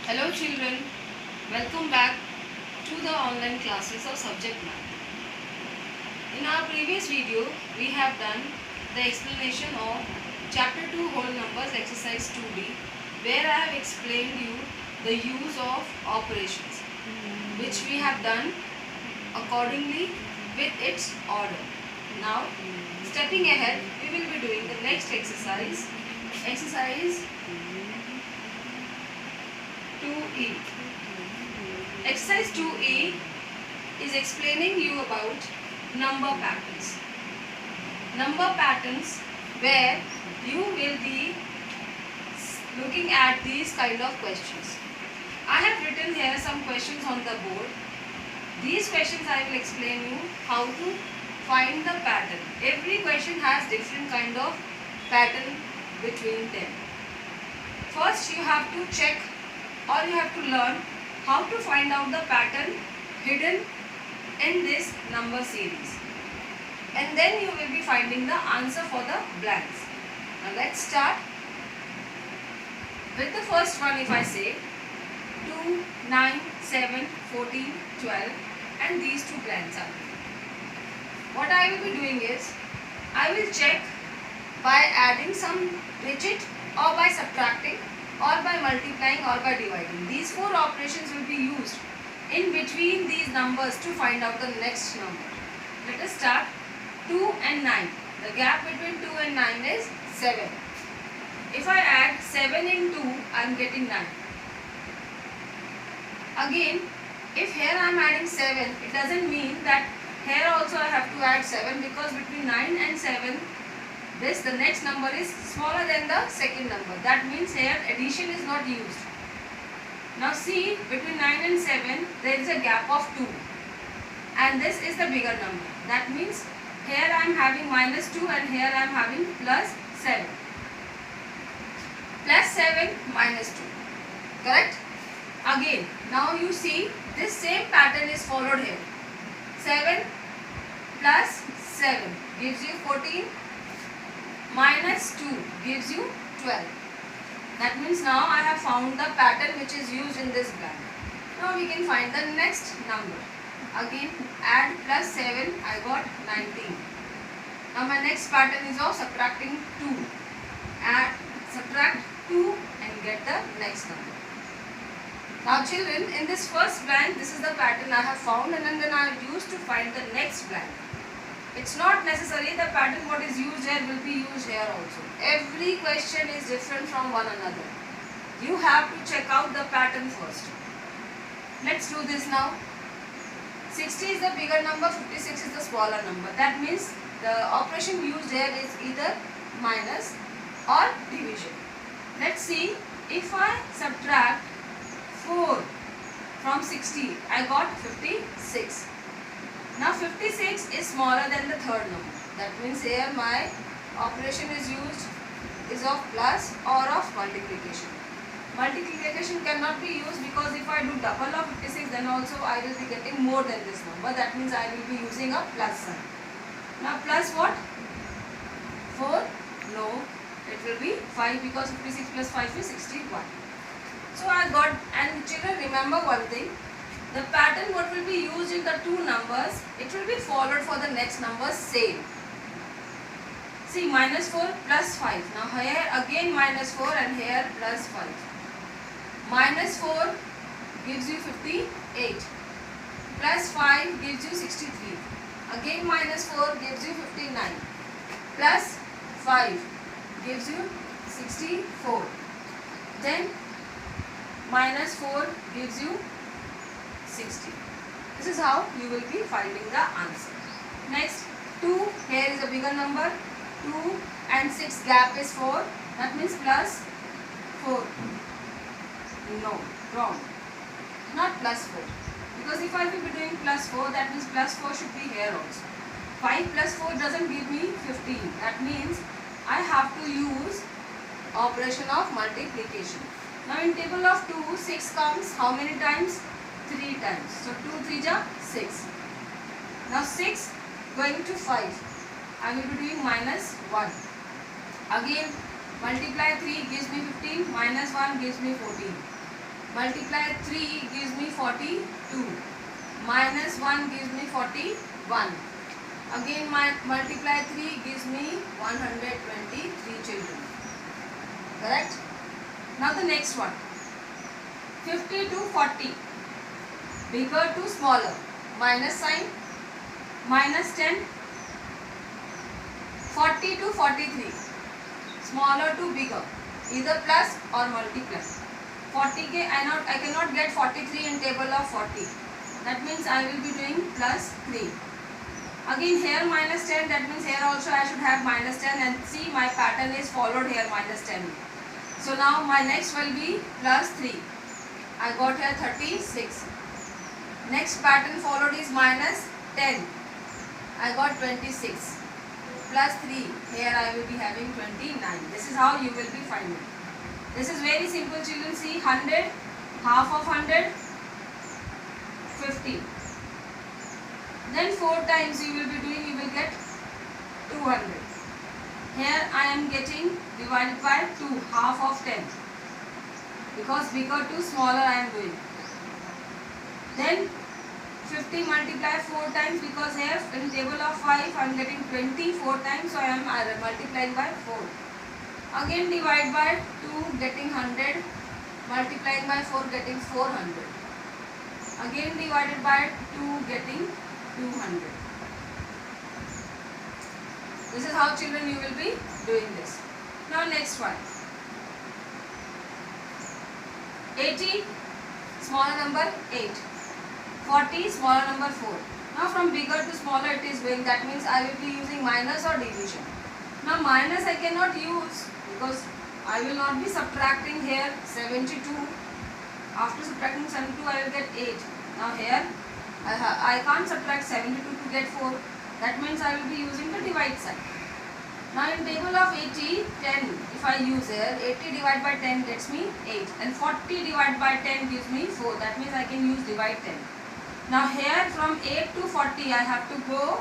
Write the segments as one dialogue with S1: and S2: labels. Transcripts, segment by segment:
S1: Hello children, welcome back to the online classes of subject math. In our previous video, we have done the explanation of chapter 2 whole numbers exercise 2D, where I have explained you the use of operations, which we have done accordingly with its order. Now, stepping ahead, we will be doing the next exercise 2E. Exercise 2E is explaining you about number patterns. Number patterns where you will be looking at these kind of questions. I have written here some questions on the board. These questions I will explain you how to find the pattern. Every question has different kind of pattern between them. First you have to check or you have to learn how to find out the pattern hidden in this number series, and then you will be finding the answer for the blanks. Now let's start with the first one. If I say 2, 9, 7, 14, 12 and these two blanks are there. What I will be doing is I will check by adding some digit or by subtracting or by multiplying or by dividing. These four operations will be used in between these numbers to find out the next number. Let us start 2 and 9. The gap between 2 and 9 is 7. If I add 7 in 2, I am getting 9. Again, if here I am adding 7, it doesn't mean that here also I have to add 7, because between 9 and 7, the next number is smaller than the second number. That means here addition is not used. Now see, between 9 and 7 there is a gap of 2 and this is the bigger number. That means here I am having minus 2 and here I am having plus 7. Plus 7 minus 2. Correct? Again, now you see this same pattern is followed here. 7 plus 7 gives you 14. Minus 2 gives you 12. That means now I have found the pattern which is used in this blank. Now we can find the next number. Again add plus 7, I got 19. Now my next pattern is of subtracting 2. Subtract 2 and get the next number. Now children, in this first blank, this is the pattern I have found, and then I have used to find the next blank. It's not necessary the pattern what is used here will be used here also. Every question is different from one another. You have to check out the pattern first. Let's do this now. 60 is the bigger number, 56 is the smaller number. That means the operation used here is either minus or division. Let's see, if I subtract 4 from 60, I got 56. Now 56 is smaller than the third number. That means here my operation is used is of plus or of multiplication. Multiplication cannot be used because if I do double of 56, then also I will be getting more than this number. That means I will be using a plus sign. Now plus what? 4? No, it will be 5 because 56 plus 5 is 61. So I got, and children remember one thing. The pattern what will be used in the two numbers, it will be followed for the next number same. See, minus 4 plus 5. Now here again minus 4 and here plus 5. Minus 4 gives you 58. Plus 5 gives you 63. Again minus 4 gives you 59. Plus 5 gives you 64. Then minus 4 gives you 60. This is how you will be finding the answer. Next, 2, here is a bigger number. 2 and 6 gap is 4. That means plus 4. No, wrong. Not plus 4. Because if I will be doing plus 4, that means plus 4 should be here also. 5 plus 4 doesn't give me 15. That means I have to use operation of multiplication. Now in table of 2, 6 comes how many times? 3 times. So 2 3 ja 6. Now 6 going to 5. I will be doing minus 1. Again multiply 3 gives me 15, minus 1 gives me 14. multiply 3 gives me 42, minus 1 gives me 41. Again multiply 3 gives me 123 children. Correct? Now the next one, 50 to 40, bigger to smaller, minus sign, minus 10, 40 to 43, smaller to bigger, either plus or multiply. 40 ke I cannot get 43 in table of 40. That means I will be doing plus 3. Again here minus 10, that means here also I should have minus 10, and see my pattern is followed here minus 10. So now my next will be plus 3. I got here 36. Next pattern followed is minus 10. I got 26. Plus 3. Here I will be having 29. This is how you will be finding. This is very simple, children. See, 100, half of 100, 50. Then 4 times you will be doing, you will get 200. Here I am getting divided by 2, half of 10. Because bigger to smaller I am doing. Then 50 multiply 4 times, because here in table of 5 I am getting 24 times, so I am multiplying by 4. Again divide by 2 getting 100, multiplying by 4 getting 400. Again divided by 2 getting 200. This is how, children, you will be doing this. Now next one. 80, smaller number 8. 40, smaller number 4. Now from bigger to smaller it is going. That means I will be using minus or division. Now minus I cannot use because I will not be subtracting here 72. After subtracting 72 I will get 8. Now here I can't subtract 72 to get 4. That means I will be using the divide sign. Now in table of 80, 10, if I use here, 80 divided by 10 gets me 8. And 40 divided by 10 gives me 4. That means I can use divide 10. Now here from 8 to 40 I have to go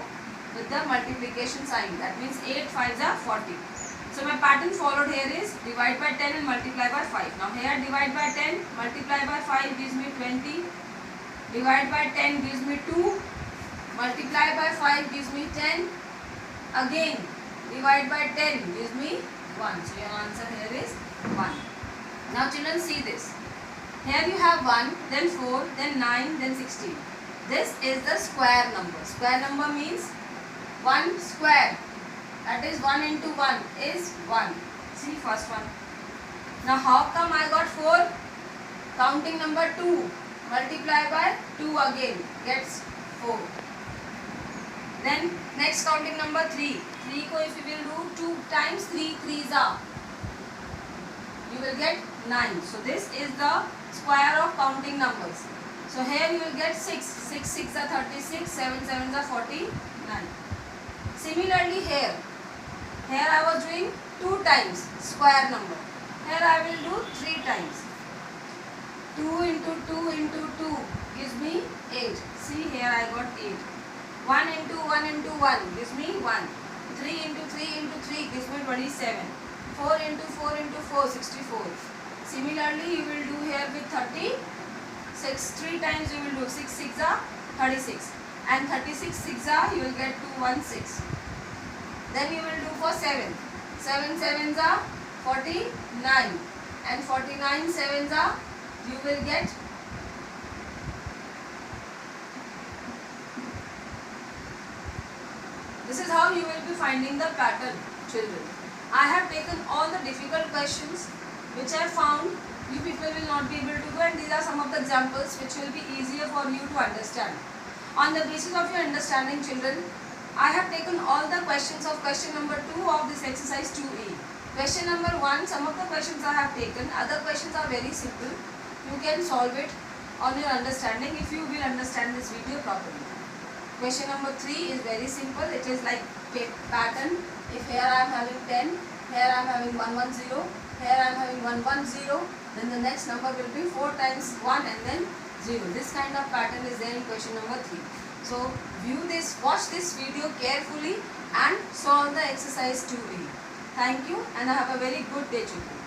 S1: with the multiplication sign. That means 8 5s are 40. So my pattern followed here is divide by 10 and multiply by 5. Now here divide by 10, multiply by 5 gives me 20. Divide by 10 gives me 2. Multiply by 5 gives me 10. Again divide by 10 gives me 1. So your answer here is 1. Now children, see this. Here you have 1, then 4, then 9, then 16. This is the square number. Square number means 1 square. That is 1 into 1 is 1. See first one. Now how come I got 4? Counting number 2. Multiply by 2 again gets 4. Then next counting number 3. 3 ko if you will do 2 times 3 3s are, you will get 9. So this is the square of counting numbers. So here you will get 6. 6 6 are 36. 7 7s are 49. Similarly here I was doing 2 times square number. Here I will do 3 times. 2 into 2 into 2 gives me 8. See here I got 8. 1 into 1 into 1 gives me 1. 3 into 3 into 3 gives me 27. 4 into 4 into 4, 64. Similarly you will do here with 36. 3 times you will do 6 6 are 36. And 36 6 are, you will get 216. Then you will do for 7. 7 7s are 49. And 49 7s are, you will get this is how you will be finding the pattern, children. I have taken all the difficult questions which I found you people will not be able to do, and these are some of the examples which will be easier for you to understand. On the basis of your understanding, children, I have taken all the questions of question number 2 of this exercise 2E. Question number 1, some of the questions I have taken, other questions are very simple. You can solve it on your understanding if you will understand this video properly. Question number 3 is very simple. It is like pattern. If here I am having 10, here I am having 110, here I am having 110, then the next number will be 4 times 1 and then 0. This kind of pattern is there in question number 3. So view this, watch this video carefully and solve the exercise 2E. Thank you and have a very good day, children.